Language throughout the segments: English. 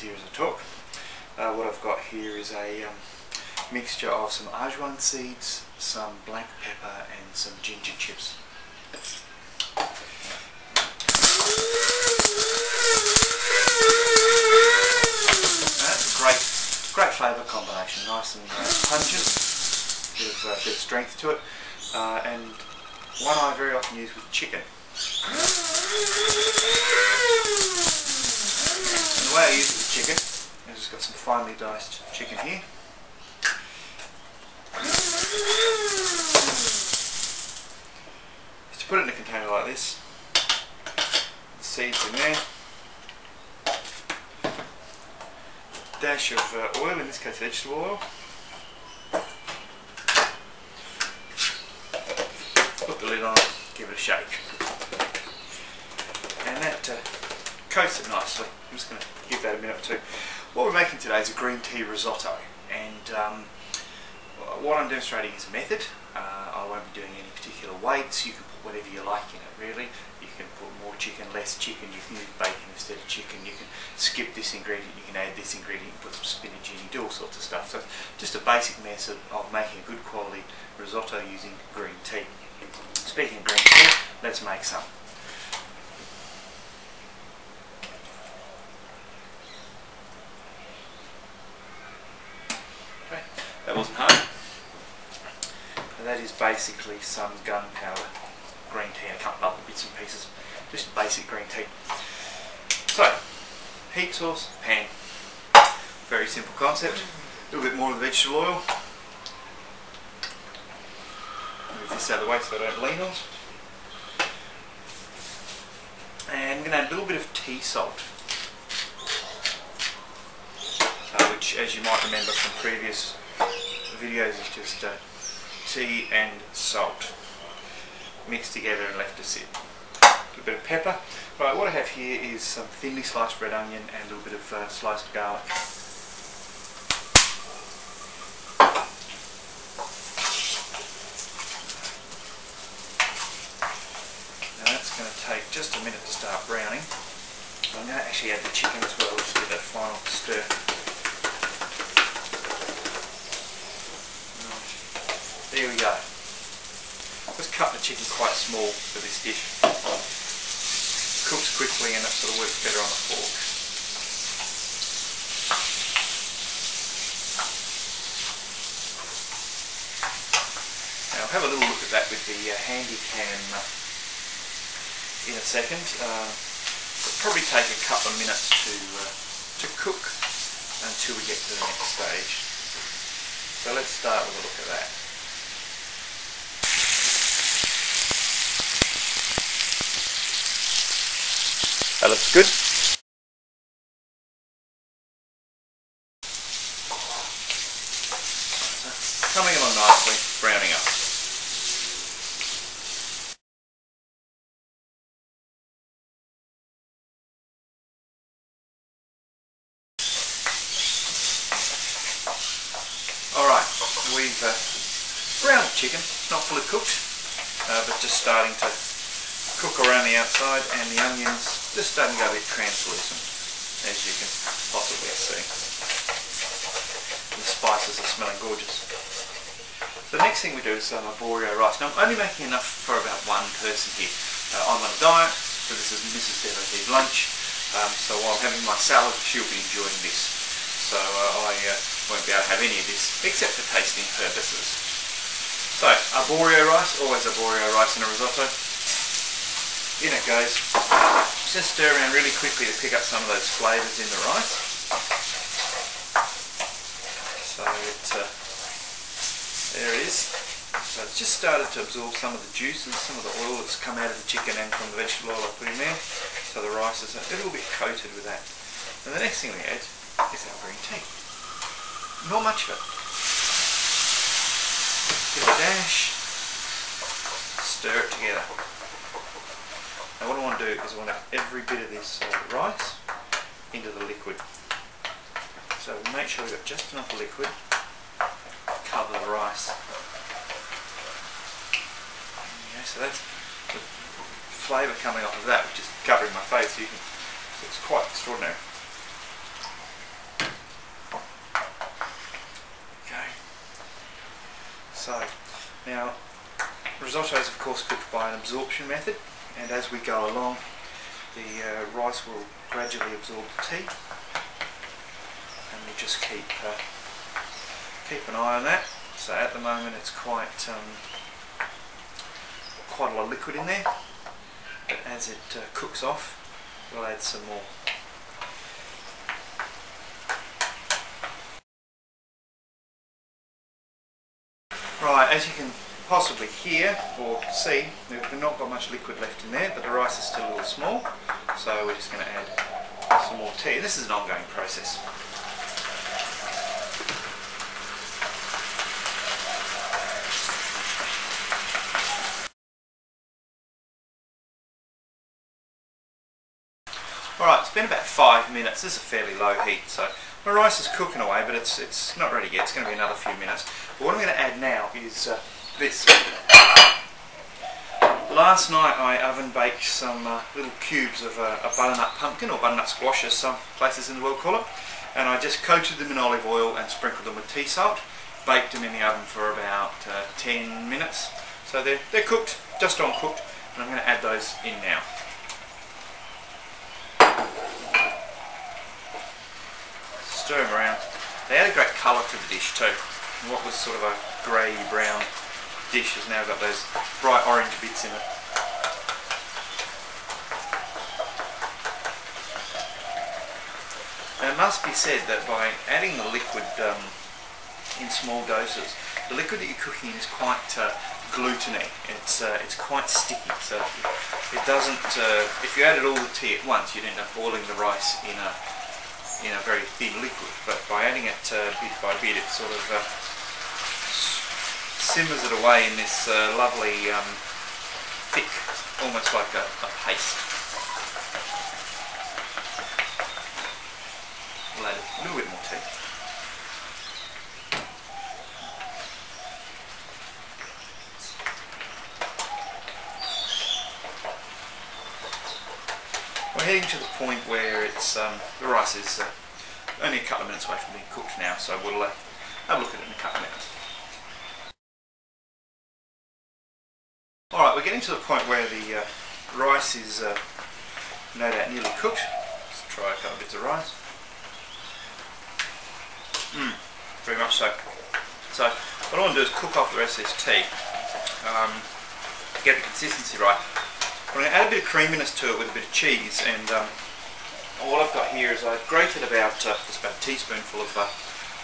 here as I talk. What I've got here is a mixture of some arjuan seeds, some black pepper and some ginger chips. That's a great flavour combination, nice and pungent, bit of strength to it, and one I very often use with chicken. And the way I use it with chicken, I've just got some finely diced chicken here. Just to put it in a container like this, the seeds in there, dash of oil, in this case vegetable oil, put the lid on, give it a shake, and that coats it nicely. I'm just going to give that a minute or two. What we're making today is a green tea risotto, and what I'm demonstrating is a method. I won't be doing any particular weights. You can put whatever you like in it, really. You can put more chicken, less chicken, you can use bacon instead of chicken, you can skip this ingredient, you can add this ingredient, you put some spinach in, you do all sorts of stuff. So just a basic method of making a good quality risotto using green tea. Speaking of green tea, let's make some. Okay, that wasn't hard. And that is basically some gunpowder, green tea, and a couple of other bits and pieces. Just basic green tea. So, heat source, pan. Very simple concept. A little bit more of the vegetable oil. Move this out of the way so I don't lean on it. And I'm going to add a little bit of tea salt, which, as you might remember from previous videos, is just tea and salt mixed together and left to sit. A little bit of pepper. Right, what I have here is some thinly sliced red onion and a little bit of sliced garlic. Now that's going to take just a minute to start browning. I'm going to actually add the chicken as well, just give that final stir. There we go. Just cut the chicken quite small for this dish. Cooks quickly and that sort of works better on the fork. Now I'll have a little look at that with the handy cam in a second. It'll probably take a couple of minutes to cook until we get to the next stage. So let's start with a look at that. That looks good. Coming along nicely, browning up. Alright, we've browned the chicken, not fully cooked, but just starting to cook around the outside, and the onions just starting to go a bit translucent, as you can possibly see. And the spices are smelling gorgeous. The next thing we do is some arborio rice. Now I'm only making enough for about one person here. I'm on a diet, so this is Mrs. Devotee's lunch. So while having my salad, she'll be enjoying this. So I won't be able to have any of this, except for tasting purposes. So, arborio rice, always arborio rice in a risotto. In it goes. Just stir around really quickly to pick up some of those flavours in the rice. So there it is. So it's just started to absorb some of the juices, some of the oil that's come out of the chicken and from the vegetable oil I put in there. So the rice is a little bit coated with that. And the next thing we add is our green tea. Not much of it. Give it a dash. Stir it together. Now what I want to do is I want to add every bit of this rice into the liquid. So we make sure we've got just enough liquid to cover the rice. Okay, so that's the flavour coming off of that, which is covering my face. So it's quite extraordinary. So, now, risotto is of course cooked by an absorption method, and as we go along, the rice will gradually absorb the tea, and we just keep an eye on that. So at the moment it's quite a lot of liquid in there, but as it cooks off, we'll add some more. Right, as you can possibly hear or see, we've not got much liquid left in there, but the rice is still a little small, so we're just going to add some more tea. This is an ongoing process. Alright, it's been about 5 minutes. This is a fairly low heat, so my rice is cooking away, but it's not ready yet. It's going to be another few minutes. But what I'm going to add now is this. Last night I oven baked some little cubes of a butternut pumpkin, or butternut squash as some places in the world call it, and I just coated them in olive oil and sprinkled them with tea salt. Baked them in the oven for about 10 minutes. So they're cooked, just on cooked, and I'm going to add those in now. Stir them around. They add a great colour to the dish too. And what was sort of a grey brown dish has now got those bright orange bits in it. Now it must be said that by adding the liquid in small doses, the liquid that you're cooking in is quite gluteny. It's quite sticky, so it doesn't. If you added all the tea at once, you'd end up boiling the rice in a very thin liquid, but by adding it bit by bit, it sort of simmers it away in this lovely thick, almost like a paste. We'll add a little bit more tea. We're heading to the point where it's the rice is only a couple of minutes away from being cooked now, so we'll have a look at it in a couple of minutes. Alright, we're getting to the point where the rice is no doubt nearly cooked. Let's try a couple of bits of rice. Very much so. So what I want to do is cook off the rest of this tea, get the consistency right. I'm going to add a bit of creaminess to it with a bit of cheese, and what I've got here is I've grated about just about a teaspoonful of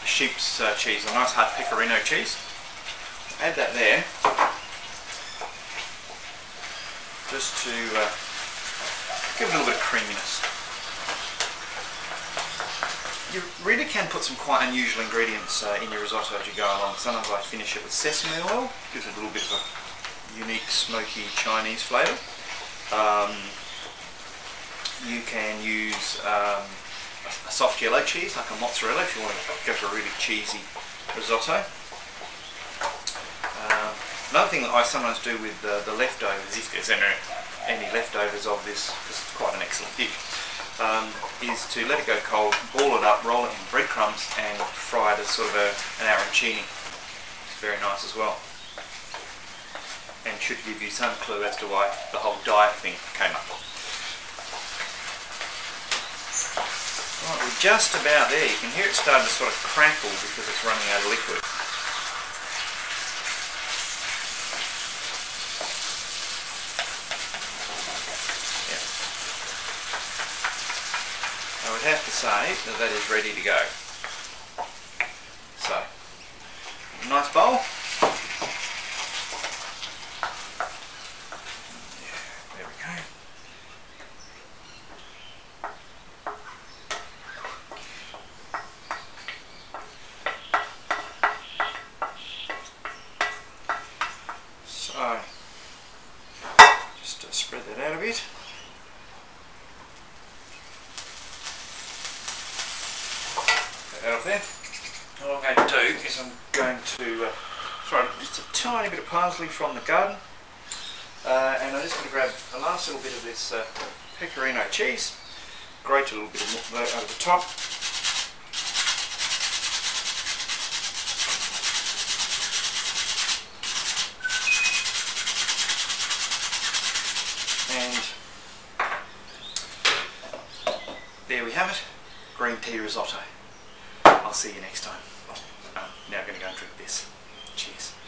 sheep's cheese, a nice hard pecorino cheese. Add that there, just to give it a little bit of creaminess. You really can put some quite unusual ingredients in your risotto as you go along. Sometimes I finish it with sesame oil, gives it a little bit of a unique smoky Chinese flavour. You can use a soft yellow cheese, like a mozzarella, if you want to go for a really cheesy risotto. Another thing that I sometimes do with the leftovers, if there's any leftovers of this, because it's quite an excellent dish, is to let it go cold, ball it up, roll it in breadcrumbs, and fry it as sort of an arancini. It's very nice as well, and should give you some clue as to why the whole diet thing came up. Right, we're just about there. You can hear it starting to sort of crackle because it's running out of liquid. Yeah. I would have to say that that is ready to go. So, nice bowl. Just spread that out a bit. Get that off there. What I'm going to do is I'm going to throw just a tiny bit of parsley from the garden, and I'm just going to grab a last little bit of this pecorino cheese, grate a little bit of that over the top. have it, green tea risotto. I'll see you next time. I'm now going to go and drink this. Cheers.